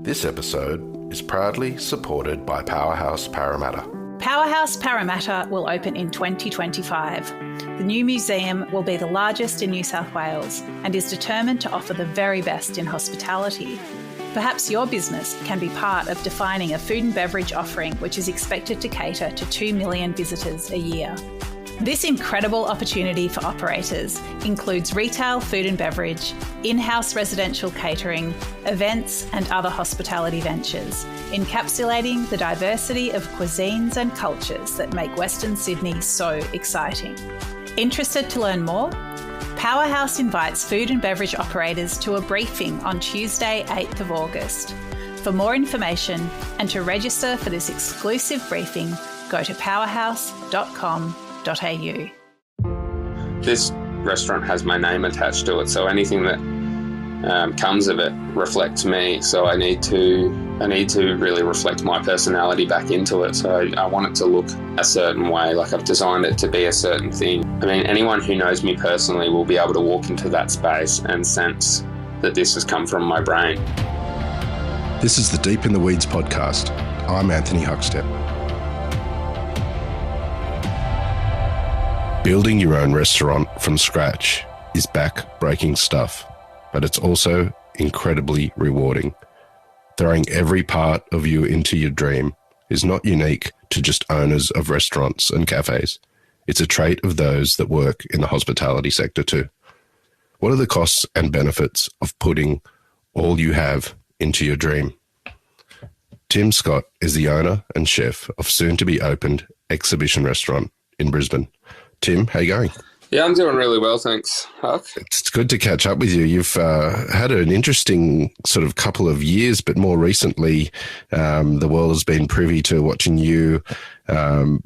This episode is proudly supported by Powerhouse Parramatta. Powerhouse Parramatta will open in 2025. The new museum will be the largest in New South Wales and is determined to offer the very best in hospitality. Perhaps your business can be part of defining a food and beverage offering which is expected to cater to 2 million visitors a year. This incredible opportunity for operators includes retail food and beverage, in-house residential catering, events and other hospitality ventures, encapsulating the diversity of cuisines and cultures that make Western Sydney so exciting. Interested to learn more? Powerhouse invites food and beverage operators to a briefing on Tuesday, 8th of August. For more information and to register for this exclusive briefing, go to powerhouse.com.au. This restaurant has my name attached to it, so anything that comes of it reflects me. So I need to really reflect my personality back into it. So I want it to look a certain way, like I've designed it to be a certain thing. I mean, anyone who knows me personally will be able to walk into that space and sense that this has come from my brain. This is the Deep in the Weeds podcast. I'm Anthony Huckstep. Building your own restaurant from scratch is back-breaking stuff, but it's also incredibly rewarding. Throwing every part of you into your dream is not unique to just owners of restaurants and cafes. It's a trait of those that work in the hospitality sector too. What are the costs and benefits of putting all you have into your dream? Tim Scott is the owner and chef of soon-to-be-opened Exhibition Restaurant in Brisbane. Tim, how you going? Yeah, I'm doing really well, thanks, Huck. It's good to catch up with you. You've had an interesting sort of couple of years, but more recently, the world has been privy to watching you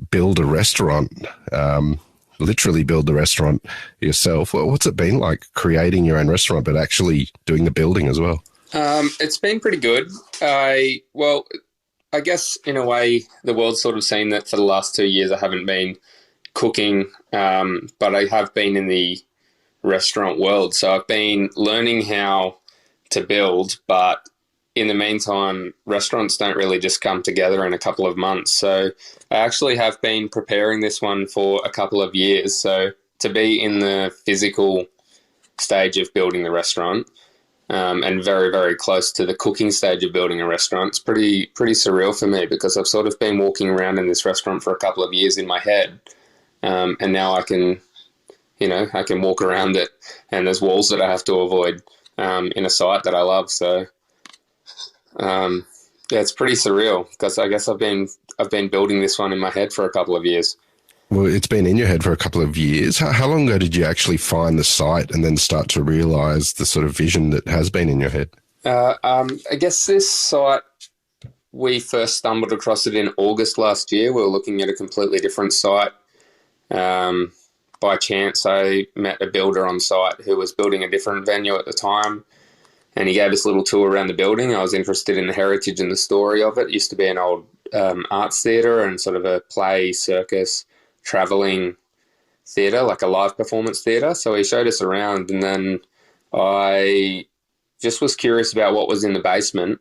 build a restaurant, literally build the restaurant yourself. What's it been like creating your own restaurant, but actually doing the building as well? It's been pretty good. I guess in a way, the world's sort of seen that for the last 2 years, I haven't been cooking, but I have been in the restaurant world. So I've been learning how to build, but in the meantime, restaurants don't really just come together in a couple of months. So I actually have been preparing this one for a couple of years. So to be in the physical stage of building the restaurant, and very, very close to the cooking stage of building a restaurant, it's pretty surreal for me, because I've sort of been walking around in this restaurant for a couple of years in my head. And now I can walk around it, and there's walls that I have to avoid in a site that I love. So, it's pretty surreal, because I guess I've been building this one in my head for a couple of years. Well, it's been in your head for a couple of years. How long ago did you actually find the site and then start to realise the sort of vision that has been in your head? I guess this site, we first stumbled across it in August last year. We were looking at a completely different site. By chance, I met a builder on site who was building a different venue at the time, and he gave us a little tour around the building. I was interested in the heritage and the story of it. It used to be an old arts theatre and sort of a play, circus, travelling theatre, like a live performance theatre. So he showed us around, and then I just was curious about what was in the basement.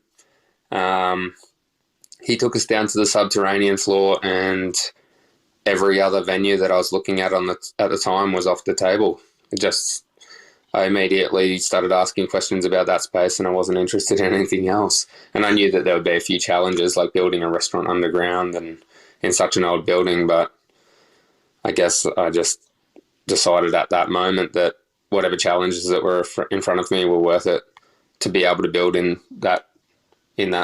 He took us down to the subterranean floor, and every other venue that I was looking at at the time was off the table. I immediately started asking questions about that space, and I wasn't interested in anything else. And I knew that there would be a few challenges, like building a restaurant underground and in such an old building. But I guess I just decided at that moment that whatever challenges that were in front of me were worth it, to be able to build in that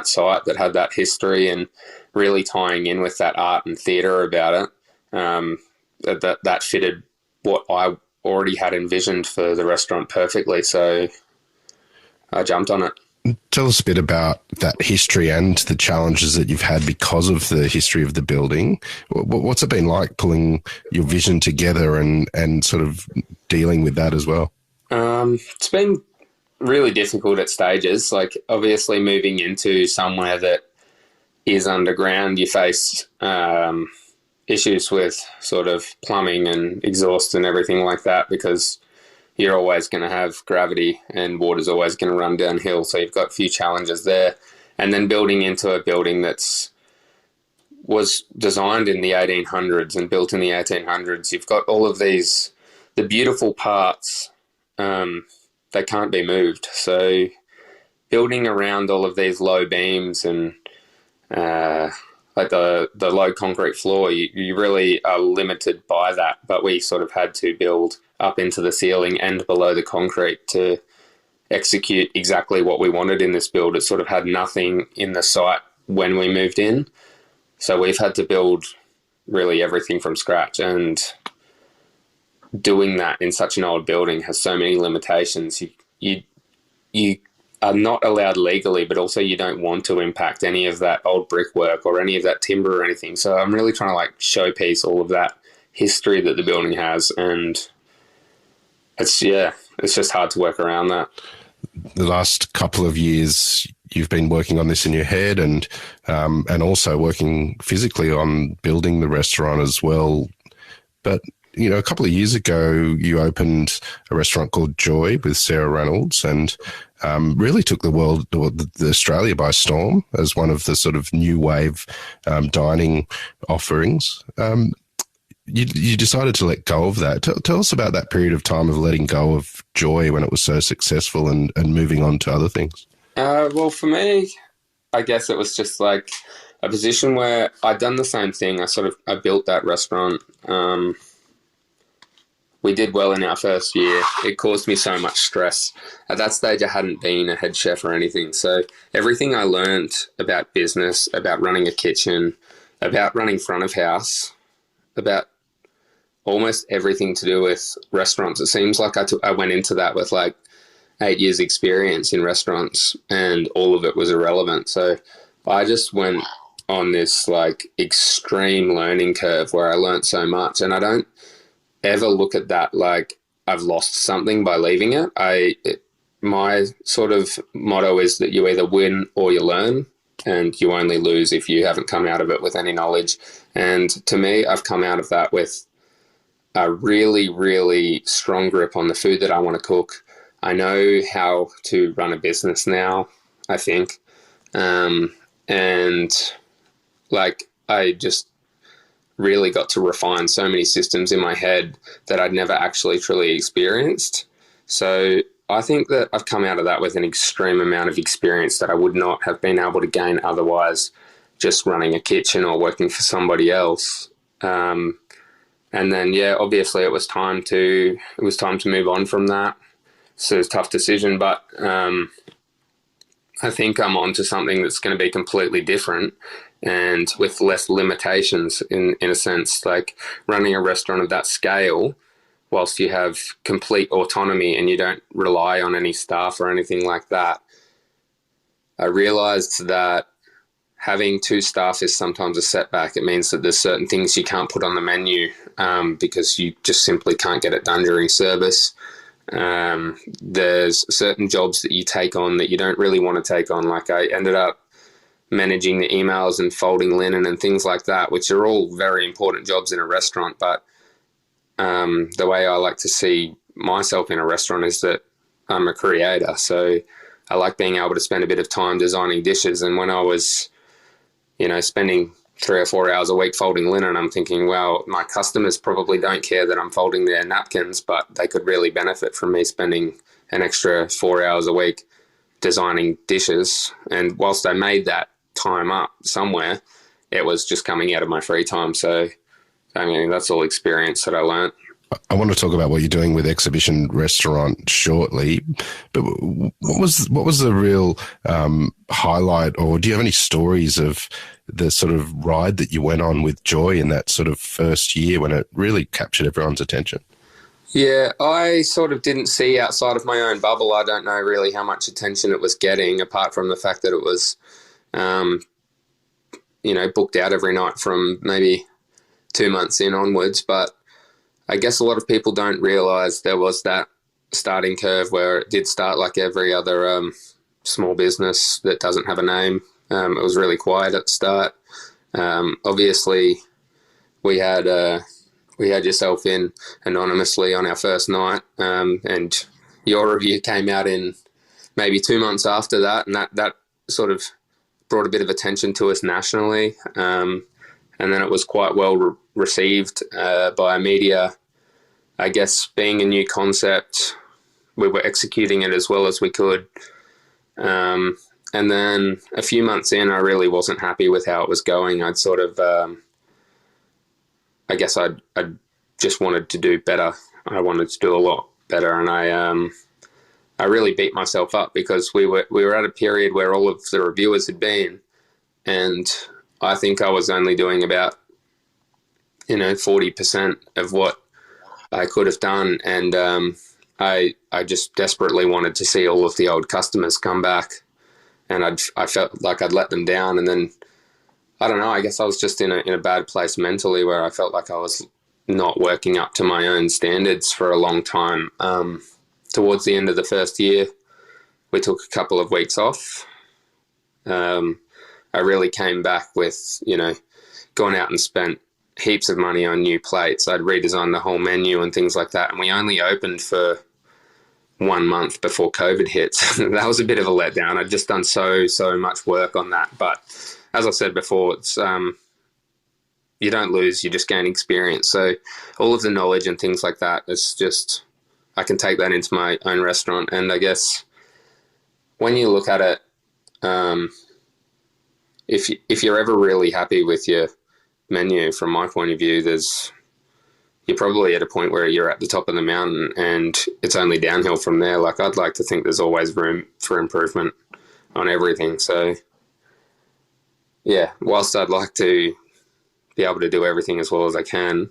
site that had that history, and really tying in with that art and theatre about it. That fitted what I already had envisioned for the restaurant perfectly, so I jumped on it. Tell us a bit about that history and the challenges that you've had because of the history of the building. What's it been like pulling your vision together and sort of dealing with that as well? It's been really difficult at stages. Like, obviously moving into somewhere that is underground, you face issues with sort of plumbing and exhaust and everything like that, because you're always going to have gravity and water's always going to run downhill. So you've got a few challenges there. and then building into a building was designed in the 1800s and built in the 1800s. You've got all of these, the beautiful parts, they can't be moved. So building around all of these low beams and like the low concrete floor, you really are limited by that. But we sort of had to build up into the ceiling and below the concrete to execute exactly what we wanted in this build. It sort of had nothing in the site when we moved in. So we've had to build really everything from scratch, and doing that in such an old building has so many limitations. You are not allowed legally, but also you don't want to impact any of that old brickwork or any of that timber or anything. So I'm really trying to like showpiece all of that history that the building has, and it's just hard to work around that. The last couple of years, you've been working on this in your head, and also working physically on building the restaurant as well. But you know, a couple of years ago, you opened a restaurant called Joy with Sarah Reynolds, and really took the world, or the Australia, by storm as one of the sort of new wave dining offerings. You decided to let go of that. Tell us about that period of time of letting go of Joy when it was so successful, and moving on to other things. Well, for me, I guess it was just like a position where I'd done the same thing. I built that restaurant. We did well in our first year. It caused me so much stress. At that stage, I hadn't been a head chef or anything. So everything I learned about business, about running a kitchen, about running front of house, about almost everything to do with restaurants. It seems like I went into that with like 8 years experience in restaurants, and all of it was irrelevant. So I just went on this like extreme learning curve where I learned so much, and I don't ever look at that like I've lost something by leaving it. My sort of motto is that you either win or you learn, and you only lose if you haven't come out of it with any knowledge. And to me, I've come out of that with a really, really strong grip on the food that I want to cook. I know how to run a business now, I think. And like, I just really got to refine so many systems in my head that I'd never actually truly experienced. So I think that I've come out of that with an extreme amount of experience that I would not have been able to gain otherwise, just running a kitchen or working for somebody else. And then, obviously it was time to move on from that. So it's a tough decision, but I think I'm onto something that's going to be completely different and with less limitations in a sense. Like running a restaurant of that scale, whilst you have complete autonomy and you don't rely on any staff or anything like that, I realized that having 2 staff is sometimes a setback. It means that there's certain things you can't put on the menu because you just simply can't get it done during service. There's certain jobs that you take on that you don't really want to take on. Like I ended up managing the emails and folding linen and things like that, which are all very important jobs in a restaurant. But the way I like to see myself in a restaurant is that I'm a creator. So I like being able to spend a bit of time designing dishes. And when I was, spending 3 or 4 hours a week folding linen, I'm thinking, well, my customers probably don't care that I'm folding their napkins, but they could really benefit from me spending an extra 4 hours a week designing dishes. And whilst I made that time up somewhere, it was just coming out of my free time. So, I mean, that's all experience that I learned. I want to talk about what you're doing with Exhibition Restaurant shortly, but what was the real highlight, or do you have any stories of the sort of ride that you went on with Joy in that sort of first year when it really captured everyone's attention? Yeah, I sort of didn't see outside of my own bubble. I don't know really how much attention it was getting, apart from the fact that it was, booked out every night from maybe 2 months in onwards. But I guess a lot of people don't realise there was that starting curve where it did start like every other small business that doesn't have a name. It was really quiet at the start. Obviously, we had yourself in anonymously on our first night, and your review came out in maybe 2 months after that, and that sort of brought a bit of attention to us nationally, and then it was quite well received by media. I guess being a new concept, we were executing it as well as we could. And then a few months in, I really wasn't happy with how it was going. I'd sort of, I guess I just wanted to do better. I wanted to do a lot better, and I really beat myself up because we were at a period where all of the reviewers had been, and I think I was only doing about 40% of what I could have done, and I just desperately wanted to see all of the old customers come back, and I felt like I'd let them down, and then I don't know. I guess I was just in a bad place mentally where I felt like I was not working up to my own standards for a long time. Towards the end of the first year, we took a couple of weeks off. I really came back with, gone out and spent heaps of money on new plates. I'd redesigned the whole menu and things like that. And we only opened for 1 month before COVID hit. That was a bit of a letdown. I'd just done so much work on that. But as I said before, it's you don't lose, you just gain experience. So all of the knowledge and things like that, it's just, I can take that into my own restaurant. And I guess when you look at it, if you're ever really happy with your menu, from my point of view, you're probably at a point where you're at the top of the mountain and it's only downhill from there. Like, I'd like to think there's always room for improvement on everything. So yeah, whilst I'd like to be able to do everything as well as I can,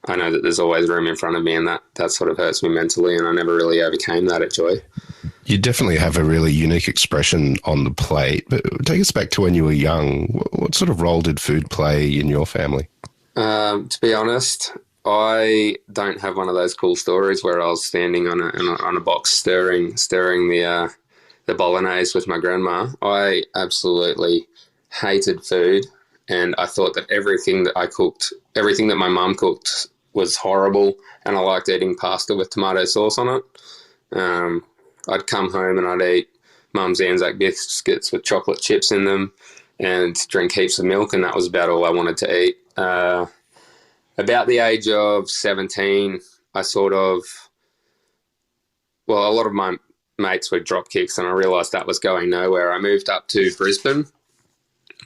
I know that there's always room in front of me, and that sort of hurts me mentally, and I never really overcame that at Joy. You definitely have a really unique expression on the plate, but take us back to when you were young. What sort of role did food play in your family? To be honest, I don't have one of those cool stories where I was standing on a box stirring the bolognese with my grandma. I absolutely hated food, and I thought that everything that my mum cooked was horrible, and I liked eating pasta with tomato sauce on it. I'd come home and I'd eat Mum's Anzac biscuits with chocolate chips in them and drink heaps of milk, and that was about all I wanted to eat. About the age of 17, a lot of my mates were drop kicks, and I realised that was going nowhere. I moved up to Brisbane.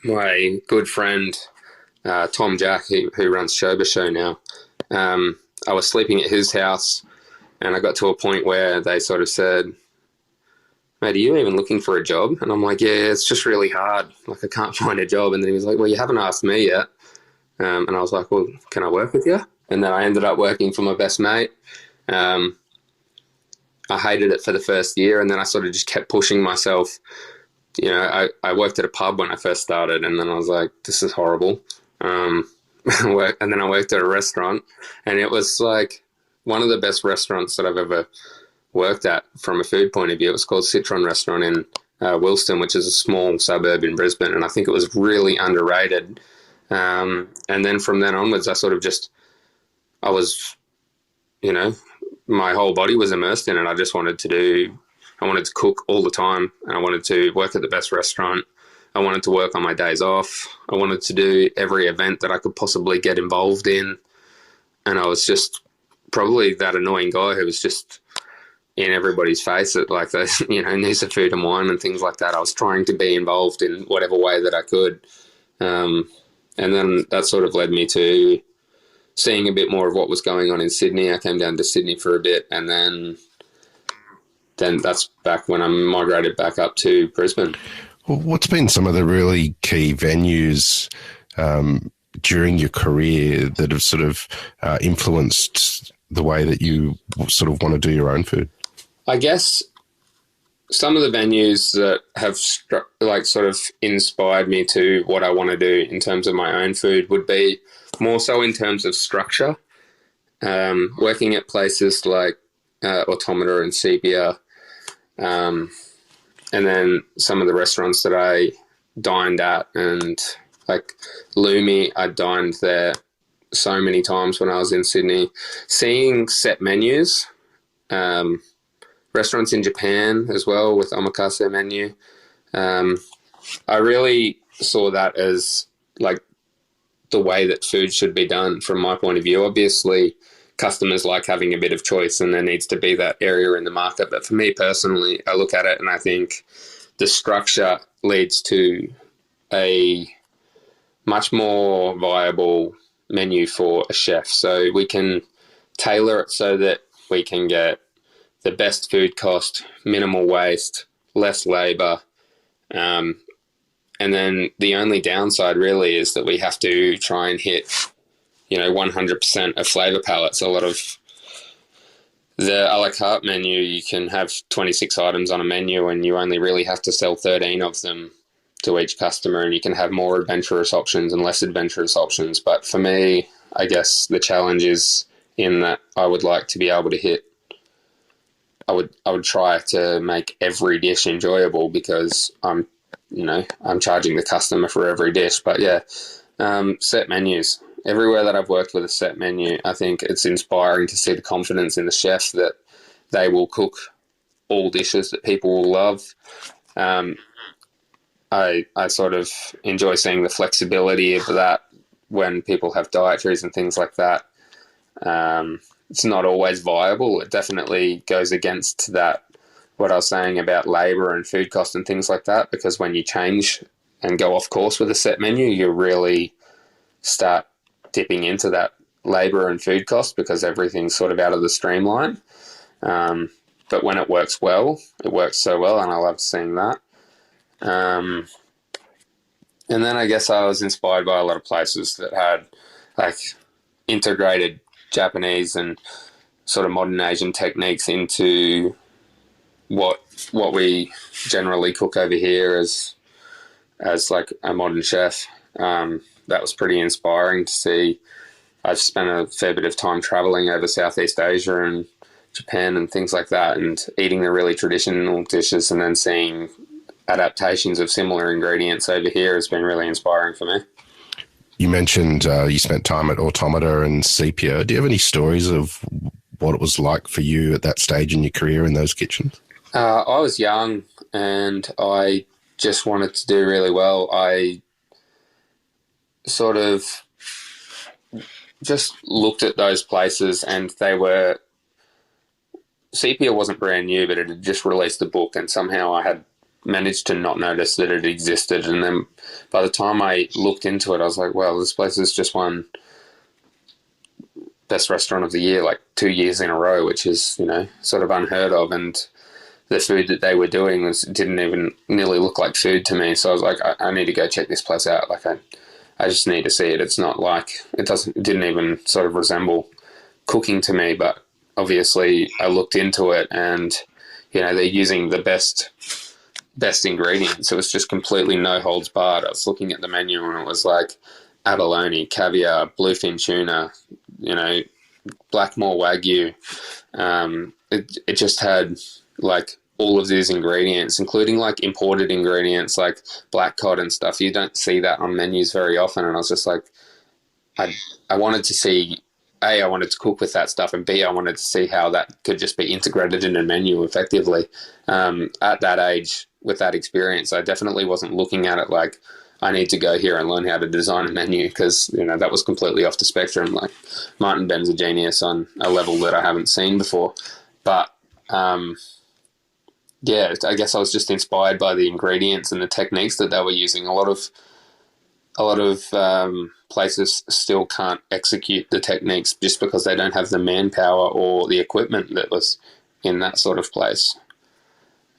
My good friend, Tom Jack, who runs Showbiz Show now, I was sleeping at his house, and I got to a point where they sort of said, "Mate, are you even looking for a job?" And I'm like, "Yeah, it's just really hard. Like, I can't find a job." And then he was like, "Well, you haven't asked me yet." And I was like, "Well, can I work with you?" And then I ended up working for my best mate. I hated it for the first year, and then I sort of just kept pushing myself. I worked at a pub when I first started, and then I was like, "This is horrible." And then I worked at a restaurant, and it was like one of the best restaurants that I've ever worked at from a food point of view. It was called Citron Restaurant in Wilston, which is a small suburb in Brisbane, and I think it was really underrated. And then from then onwards, my whole body was immersed in it. I wanted to cook all the time, and I wanted to work at the best restaurant. I wanted to work on my days off. I wanted to do every event that I could possibly get involved in. And I was just probably that annoying guy who was just in everybody's face at like the, News of Food and Wine and things like that. I was trying to be involved in whatever way that I could. And then that sort of led me to seeing a bit more of what was going on in Sydney. I came down to Sydney for a bit, and then that's back when I migrated back up to Brisbane. Well, what's been some of the really key venues during your career that have sort of influenced the way that you sort of want to do your own food? I guess some of the venues that have sort of inspired me to what I want to do in terms of my own food would be more so in terms of structure. Working at places like Automata and Sepia, and then some of the restaurants that I dined at, and like Lumi, I dined there so many times when I was in Sydney. Seeing set menus, restaurants in Japan as well with omakase menu, I really saw that as like the way that food should be done from my point of view. Obviously, customers like having a bit of choice, and there needs to be that area in the market. But for me personally, I look at it and I think the structure leads to a much more viable menu for a chef. So we can tailor it so that we can get the best food cost, minimal waste, less labor. And then the only downside really is that we have to try and hit, 100% of flavor palettes. A lot of the a la carte menu, you can have 26 items on a menu and you only really have to sell 13 of them to each customer, and you can have more adventurous options and less adventurous options. But for me, I guess the challenge is in that I would like to be able to hit, I would try to make every dish enjoyable, because I'm charging the customer for every dish. But yeah, set menus. Everywhere that I've worked with a set menu, I think it's inspiring to see the confidence in the chef that they will cook all dishes that people will love. I sort of enjoy seeing the flexibility of that when people have dietaries and things like that. It's not always viable. It definitely goes against that, what I was saying about labour and food cost and things like that, because when you change and go off course with a set menu, you really start dipping into that labour and food cost, because everything's sort of out of the streamline. But when it works well, it works so well, and I love seeing that. And then I guess I was inspired by a lot of places that had like integrated Japanese and sort of modern Asian techniques into what we generally cook over here as like a modern chef. That was pretty inspiring to see. I've spent a fair bit of time traveling over Southeast Asia and Japan and things like that, and eating the really traditional dishes, and then seeing adaptations of similar ingredients over here has been really inspiring for me. You mentioned you spent time at Automata and Sepia. Do you have any stories of what it was like for you at that stage in your career in those kitchens? I was young and I just wanted to do really well. I sort of just looked at those places, and they were... Sepia wasn't brand new, but it had just released a book, and somehow I had managed to not notice that it existed. And then by the time I looked into it, I was like, well, this place has just won Best Restaurant of the Year like 2 years in a row, which is, sort of unheard of. And the food that they were doing didn't even nearly look like food to me. So I was like, I need to go check this place out. Like I just need to see it. It's not like, it didn't even sort of resemble cooking to me, but obviously I looked into it, and, they're using the best ingredients. It was just completely no holds barred. I was looking at the menu and it was like abalone, caviar, bluefin tuna, Blackmore Wagyu. It just had like all of these ingredients, including like imported ingredients like black cod and stuff. You don't see that on menus very often. And I was just like, I wanted to see, A, I wanted to cook with that stuff, and B, I wanted to see how that could just be integrated in a menu effectively. At that age, with that experience, I definitely wasn't looking at it like I need to go here and learn how to design a menu, because, that was completely off the spectrum. Like Martin Ben's a genius on a level that I haven't seen before. But, yeah, I guess I was just inspired by the ingredients and the techniques that they were using. A lot of places still can't execute the techniques just because they don't have the manpower or the equipment that was in that sort of place.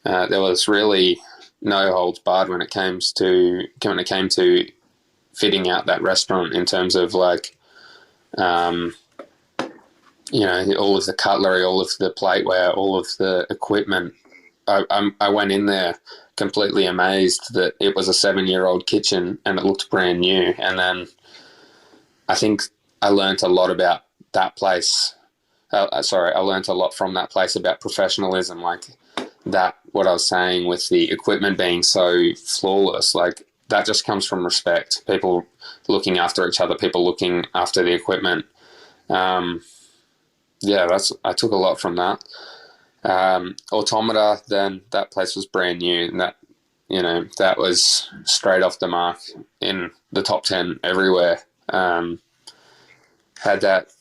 There was really no holds barred when it came to fitting out that restaurant in terms of like, all of the cutlery, all of the plateware, all of the equipment. I went in there completely amazed that it was a 7-year-old kitchen and it looked brand new. And then I think I learnt a lot about that place. I learnt a lot from that place about professionalism, like that, what I was saying with the equipment being so flawless, like that just comes from respect. People looking after each other, people looking after the equipment. I took a lot from that. Automata, then that place was brand new, and that, that was straight off the mark in the top 10 everywhere. Had that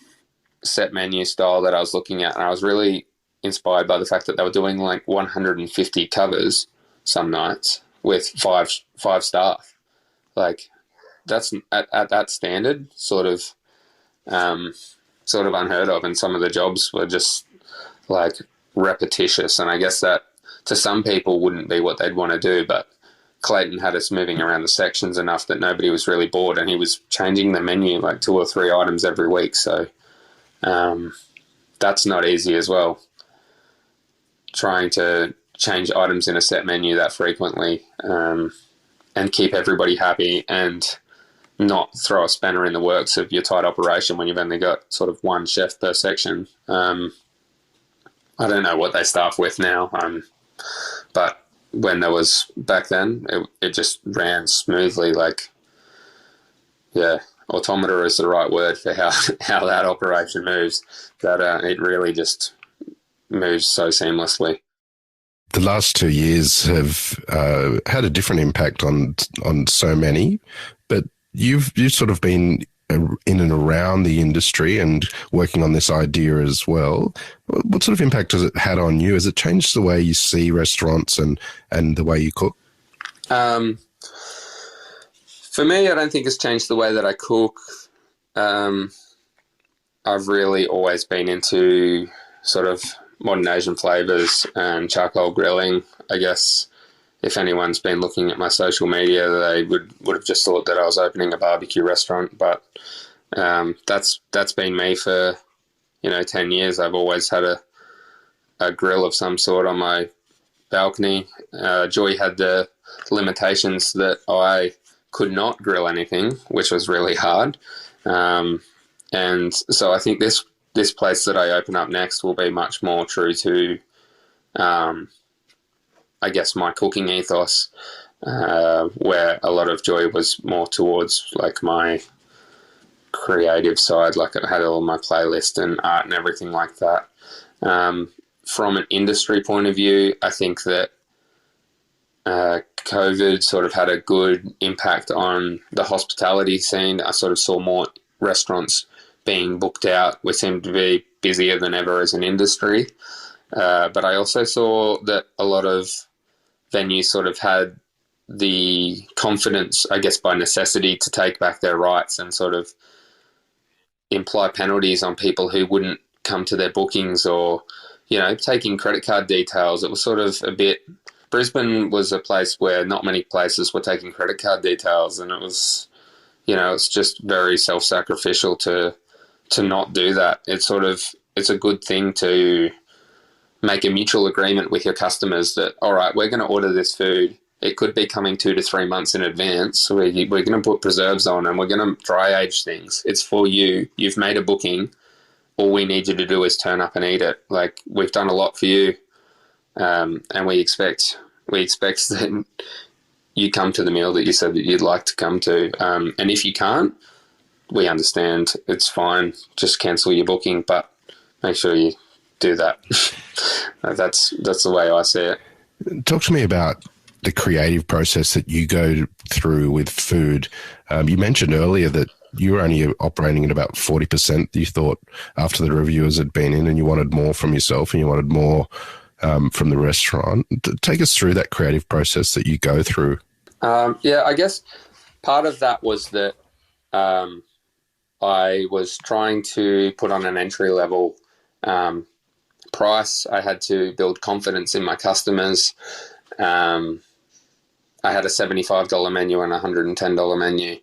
set menu style that I was looking at, and I was really inspired by the fact that they were doing like 150 covers some nights with five staff. Like, that's at that standard sort of unheard of, and some of the jobs were just like repetitious, and I guess that to some people wouldn't be what they'd want to do, but Clayton had us moving around the sections enough that nobody was really bored, and he was changing the menu like 2 or 3 items every week, so that's not easy as well, trying to change items in a set menu that frequently, and keep everybody happy and not throw a spanner in the works of your tight operation when you've only got sort of one chef per section. I don't know what they staff with now, but when there was back then, it just ran smoothly. Like, yeah, automator is the right word for how that operation moves. That it really just moves so seamlessly. The last 2 years have had a different impact on so many, but you've sort of been in and around the industry and working on this idea as well. What sort of impact has it had on you? Has it changed the way you see restaurants and the way you cook? For me, I don't think it's changed the way that I cook. I've really always been into sort of modern Asian flavours and charcoal grilling. I guess if anyone's been looking at my social media, they would have just thought that I was opening a barbecue restaurant, but that's been me for 10 years. I've always had a grill of some sort on my balcony. Joy had the limitations that I could not grill anything, which was really hard, and so I think this place that I open up next will be much more true to I guess my cooking ethos, where a lot of Joy was more towards like my creative side, like I had all my playlist and art and everything like that. From an industry point of view, I think that COVID sort of had a good impact on the hospitality scene. I sort of saw more restaurants being booked out. We seemed to be busier than ever as an industry. But I also saw that a lot of venues sort of had the confidence, I guess by necessity, to take back their rights and sort of imply penalties on people who wouldn't come to their bookings, or, taking credit card details. It was sort of a bit... Brisbane was a place where not many places were taking credit card details, and it was, it's just very self-sacrificial to not do that. It's a good thing to make a mutual agreement with your customers that, all right, we're going to order this food. It could be coming 2 to 3 months in advance. We're going to put preserves on, and we're going to dry age things. It's for you. You've made a booking. All we need you to do is turn up and eat it. Like, we've done a lot for you, and we expect that you come to the meal that you said that you'd like to come to. And if you can't, we understand. It's fine. Just cancel your booking, but make sure you do that. That's the way I see it. Talk to me about the creative process that you go through with food. You mentioned earlier that you were only operating at about 40%, you thought, after the reviewers had been in, and you wanted more from yourself and you wanted more from the restaurant. Take us through that creative process that you go through. I guess part of that was that I was trying to put on an entry-level price. I had to build confidence in my customers. I had a $75 menu and a $110 menu,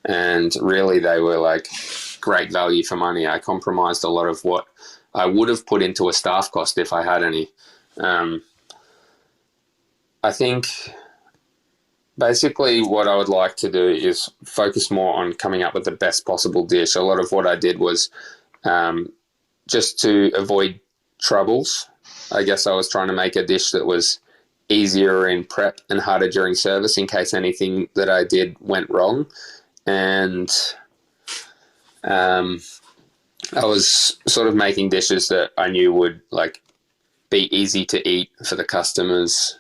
and really they were like great value for money. I compromised a lot of what I would have put into a staff cost if I had any. I think basically what I would like to do is focus more on coming up with the best possible dish. A lot of what I did was just to avoid troubles. I guess I was trying to make a dish that was easier in prep and harder during service in case anything that I did went wrong. And I was sort of making dishes that I knew would like be easy to eat for the customers,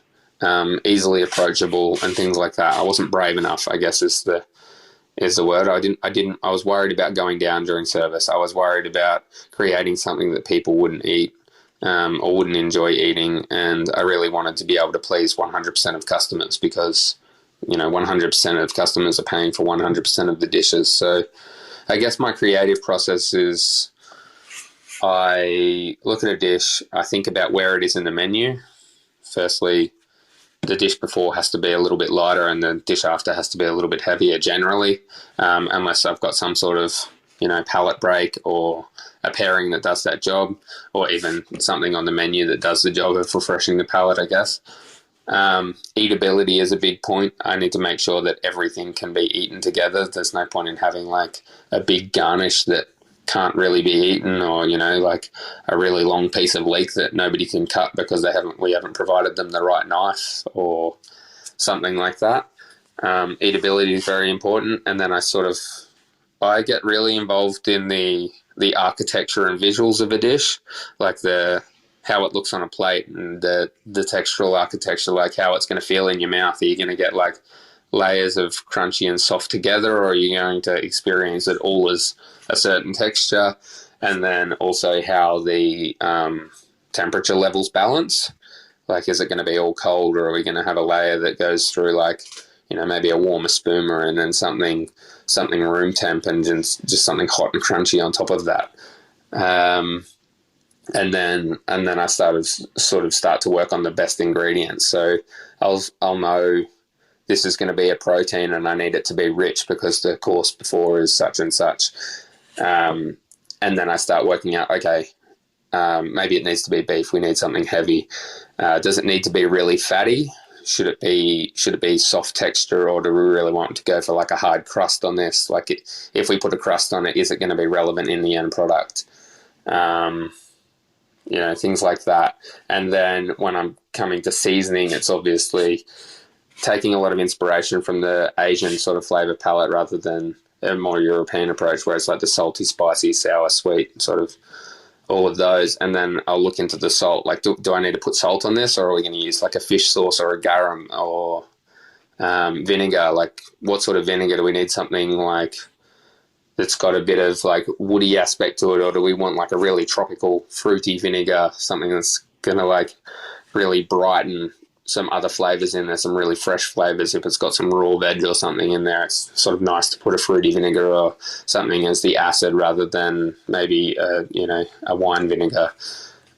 easily approachable and things like that. I wasn't brave enough, I guess is the word. I was worried about going down during service. I was worried about creating something that people wouldn't eat or wouldn't enjoy eating. And I really wanted to be able to please 100% of customers because, 100% of customers are paying for 100% of the dishes. So I guess my creative process is I look at a dish, I think about where it is in the menu. Firstly, the dish before has to be a little bit lighter and the dish after has to be a little bit heavier generally, unless I've got some sort of, palate break or a pairing that does that job, or even something on the menu that does the job of refreshing the palate, I guess. Eatability is a big point. I need to make sure that everything can be eaten together. There's no point in having like a big garnish that can't really be eaten, or like a really long piece of leek that nobody can cut because we haven't provided them the right knife or something like that. Eatability is very important, and then I get really involved in the architecture and visuals of a dish, like how it looks on a plate and the textural architecture, like how it's going to feel in your mouth. Are you going to get like layers of crunchy and soft together, or are you going to experience it all as a certain texture? And then also how the temperature levels balance. Like, is it going to be all cold, or are we going to have a layer that goes through like, maybe a warmer spoomer and then something room temp and just something hot and crunchy on top of that. And then I start to work on the best ingredients. So I'll know this is going to be a protein and I need it to be rich because the course before is such and such. And then I start working out, okay, maybe it needs to be beef. We need something heavy. Does it need to be really fatty? Should it be soft texture, or do we really want to go for like a hard crust on this? Like, if we put a crust on it, is it going to be relevant in the end product? Things like that. And then when I'm coming to seasoning, it's obviously taking a lot of inspiration from the Asian sort of flavor palette rather than a more European approach where it's like the salty, spicy, sour, sweet, sort of all of those. And then I'll look into the salt. Like, do I need to put salt on this, or are we going to use like a fish sauce or a garum or vinegar? Like, what sort of vinegar do we need? Something like that's got a bit of like woody aspect to it, or do we want like a really tropical fruity vinegar, something that's going to like really brighten some other flavors in there, some really fresh flavors? If it's got some raw veg or something in there, it's sort of nice to put a fruity vinegar or something as the acid rather than maybe a wine vinegar.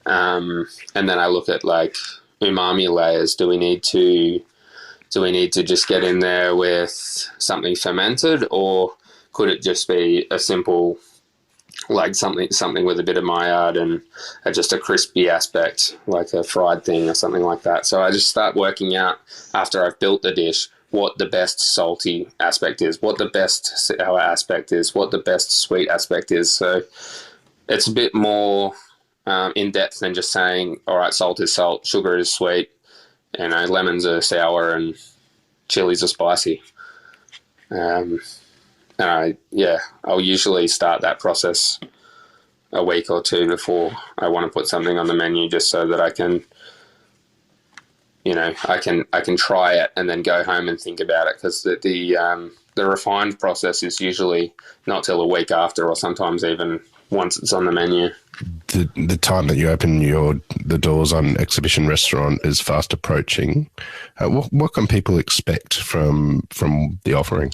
And then I look at like umami layers. Do we need to just get in there with something fermented, or could it just be a simple, like something with a bit of Maillard and just a crispy aspect, like a fried thing or something like that? So I just start working out, after I've built the dish, what the best salty aspect is, what the best sour aspect is, what the best sweet aspect is. So it's a bit more in depth than just saying, all right, salt is salt, sugar is sweet, lemons are sour, and chilies are spicy. I'll usually start that process a week or two before I want to put something on the menu, just so that I can, I can try it and then go home and think about it, because the refined process is usually not till a week after, or sometimes even once it's on the menu. The time that you open the doors on Exhibition Restaurant is fast approaching. What can people expect from the offering?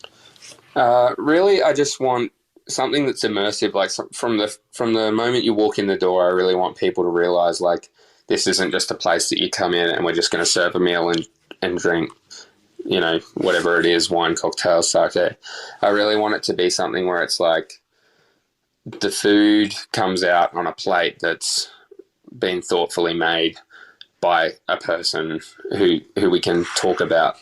Really, I just want something that's immersive. Like, from the moment you walk in the door, I really want people to realize, like, this isn't just a place that you come in and we're just going to serve a meal and drink, whatever it is, wine, cocktail, sake. I really want it to be something where it's like the food comes out on a plate that's been thoughtfully made by a person who we can talk about.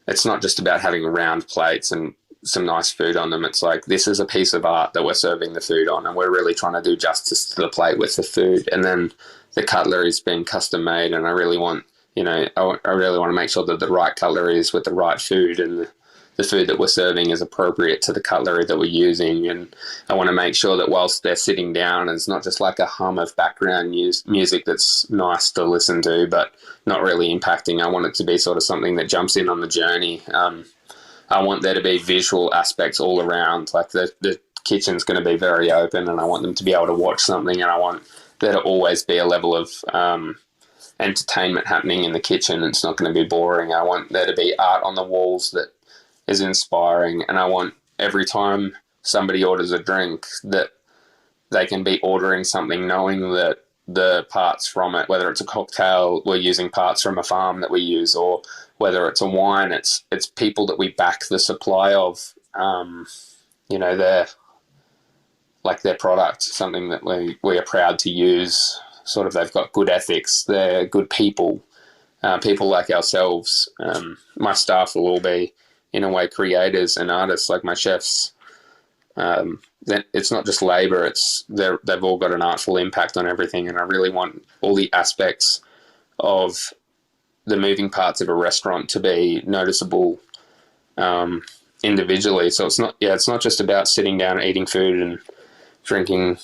It's not just about having round plates and some nice food on them. It's like, this is a piece of art that we're serving the food on, and we're really trying to do justice to the plate with the food. And then the cutlery's been custom made, and I really want, I really want to make sure that the right cutlery is with the right food, and the food that we're serving is appropriate to the cutlery that we're using. And I want to make sure that whilst they're sitting down, it's not just like a hum of background music that's nice to listen to, but not really impacting. I want it to be sort of something that jumps in on the journey. I want there to be visual aspects all around. Like the kitchen's going to be very open, and I want them to be able to watch something, and I want there to always be a level of entertainment happening in the kitchen. It's not going to be boring. I want there to be art on the walls that is inspiring, and I want every time somebody orders a drink that they can be ordering something knowing that the parts from it, whether it's a cocktail, we're using parts from a farm that we use, or whether it's a wine, it's people that we back the supply of, their product, something that we are proud to use. Sort of, they've got good ethics, they're good people, people like ourselves. My staff will all be, in a way, creators and artists, like my chefs. It's not just labour, they've all got an artful impact on everything, and I really want all the aspects of the moving parts of a restaurant to be noticeable individually. So it's not just about sitting down, eating food and drinking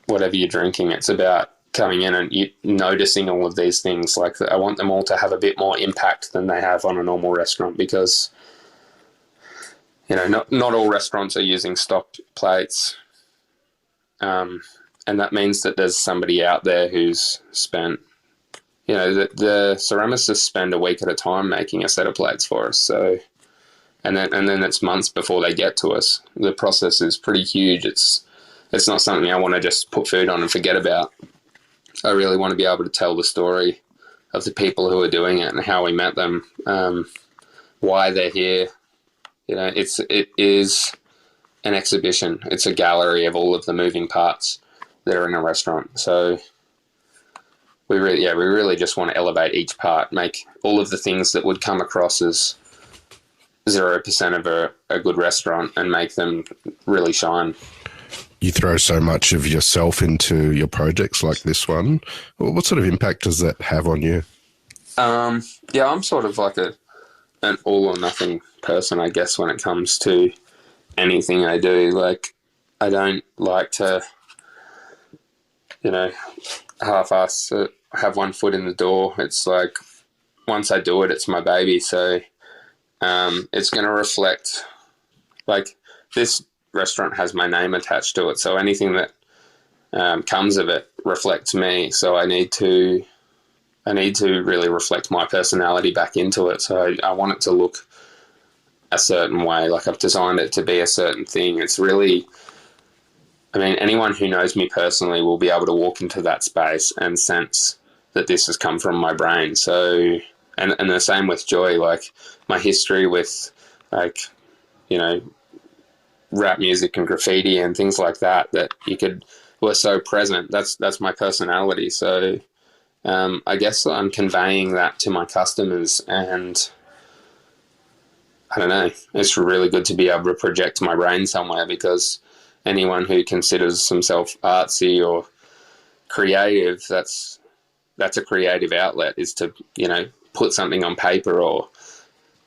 whatever you're drinking. It's about coming in and noticing all of these things. Like, I want them all to have a bit more impact than they have on a normal restaurant, because not all restaurants are using stocked plates, and that means that there's somebody out there who's spent, the ceramicists spend a week at a time making a set of plates for us. So, and then it's months before they get to us. The process is pretty huge. It's not something I want to just put food on and forget about. I really want to be able to tell the story of the people who are doing it and how we met them, why they're here. It is an exhibition. It's a gallery of all of the moving parts that are in a restaurant. So we really just want to elevate each part, make all of the things that would come across as 0% of a good restaurant, and make them really shine. You throw so much of yourself into your projects like this one. What sort of impact does that have on you? I'm sort of like an all or nothing person, I guess, when it comes to anything I do. Like, I don't like to, half-ass have one foot in the door. It's like, once I do it, it's my baby. So it's going to reflect, like, this restaurant has my name attached to it. So anything that comes of it reflects me. So I need to really reflect my personality back into it. So I want it to look a certain way. Like, I've designed it to be a certain thing. It's really, anyone who knows me personally will be able to walk into that space and sense that this has come from my brain. So, and the same with Joy, like my history with, like, rap music and graffiti and things like that were so present. That's my personality. So, I guess I'm conveying that to my customers, and I don't know, it's really good to be able to project my brain somewhere, because anyone who considers themselves artsy or creative, that's a creative outlet, is to, put something on paper or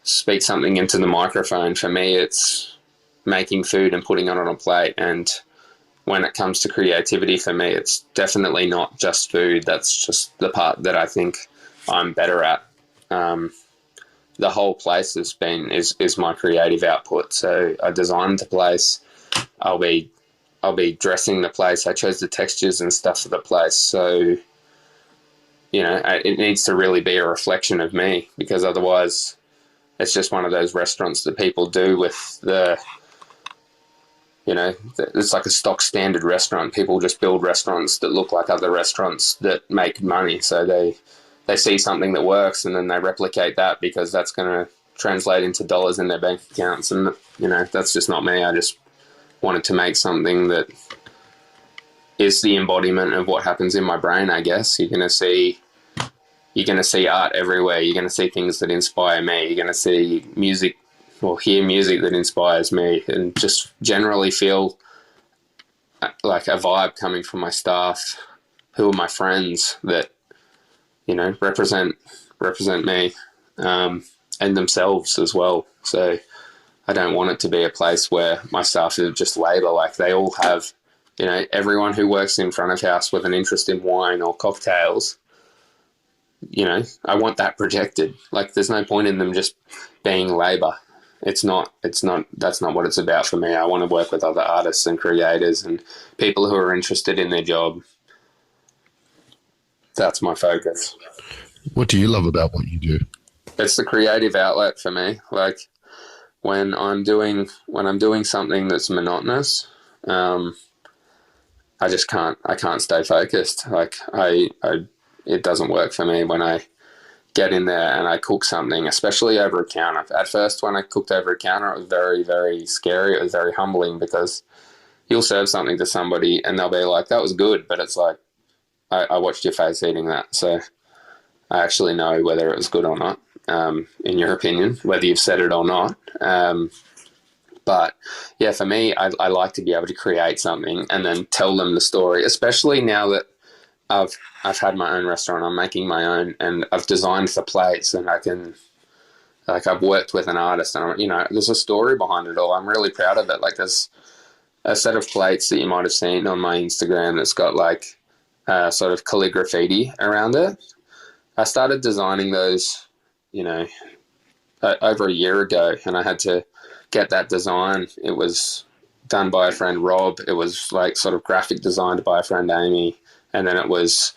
speak something into the microphone. For me, it's making food and putting it on a plate. And when it comes to creativity, for me, it's definitely not just food. That's just the part that I think I'm better at. The whole place is my creative output. So I designed the place. I'll be dressing the place. I chose the textures and stuff for the place. So, it needs to really be a reflection of me, because otherwise it's just one of those restaurants that people do with it's like a stock standard restaurant. People just build restaurants that look like other restaurants that make money. So they see something that works, and then they replicate that, because that's going to translate into dollars in their bank accounts. And, that's just not me. I just wanted to make something that is the embodiment of what happens in my brain, I guess. You're going to see art everywhere. You're going to see things that inspire me. You're going to see music or hear music that inspires me, and just generally feel like a vibe coming from my staff, who are my friends, that, represent me, and themselves as well. So I don't want it to be a place where my staff are just labour. Like, they all have, everyone who works in front of house with an interest in wine or cocktails, I want that projected. Like, there's no point in them just being labour. That's not what it's about for me. I want to work with other artists and creators and people who are interested in their job. That's my focus. What do you love about what you do? It's the creative outlet for me. Like, when I'm doing something that's monotonous, I can't stay focused. Like, it doesn't work for me when I get in there and I cook something, especially over a counter. At first, when I cooked over a counter, it was very, very scary. It was very humbling, because you'll serve something to somebody and they'll be like, that was good, but it's like, I watched your face eating that, so I actually know whether it was good or not, in your opinion, whether you've said it or not. But yeah, for me, I like to be able to create something and then tell them the story, especially now that I've had my own restaurant, I'm making my own, and I've designed the plates, and I've worked with an artist, and there's a story behind it all. I'm really proud of it. Like, there's a set of plates that you might have seen on my Instagram that's got like sort of calligraphy around it. I started designing those, over a year ago, and I had to get that design. It was done by a friend, Rob. It was like sort of graphic designed by a friend, Amy. And then it was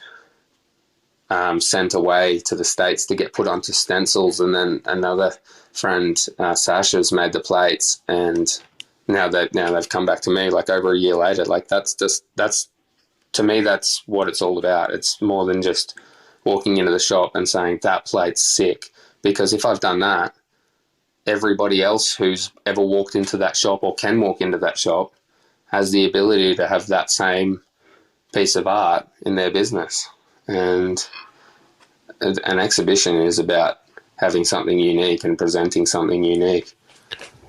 sent away to the States to get put onto stencils. And then another friend, Sasha's, made the plates. And now they've come back to me, like, over a year later. Like, to me, that's what it's all about. It's more than just walking into the shop and saying, that plate's sick. Because if I've done that, everybody else who's ever walked into that shop or can walk into that shop has the ability to have that same piece of art in their business. And an exhibition is about having something unique and presenting something unique.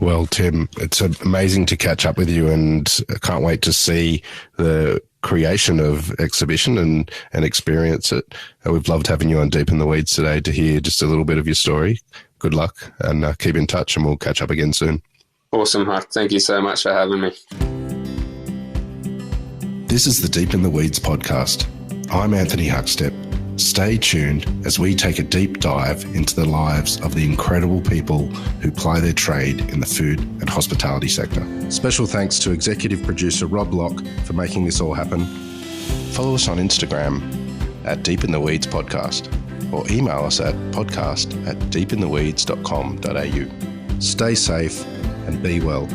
Well, Tim, it's amazing to catch up with you, and I can't wait to see the creation of Exhibition and experience it. We've loved having you on Deep in the Weeds today to hear just a little bit of your story. Good luck, and keep in touch, and we'll catch up again soon. Awesome, Huck. Thank you so much for having me. This is the Deep in the Weeds podcast. I'm Anthony Huckstep. Stay tuned as we take a deep dive into the lives of the incredible people who ply their trade in the food and hospitality sector. Special thanks to executive producer Rob Locke for making this all happen. Follow us on Instagram at Deep in the Weeds Podcast, or email us at podcast@deepintheweeds.com.au. Stay safe and be well.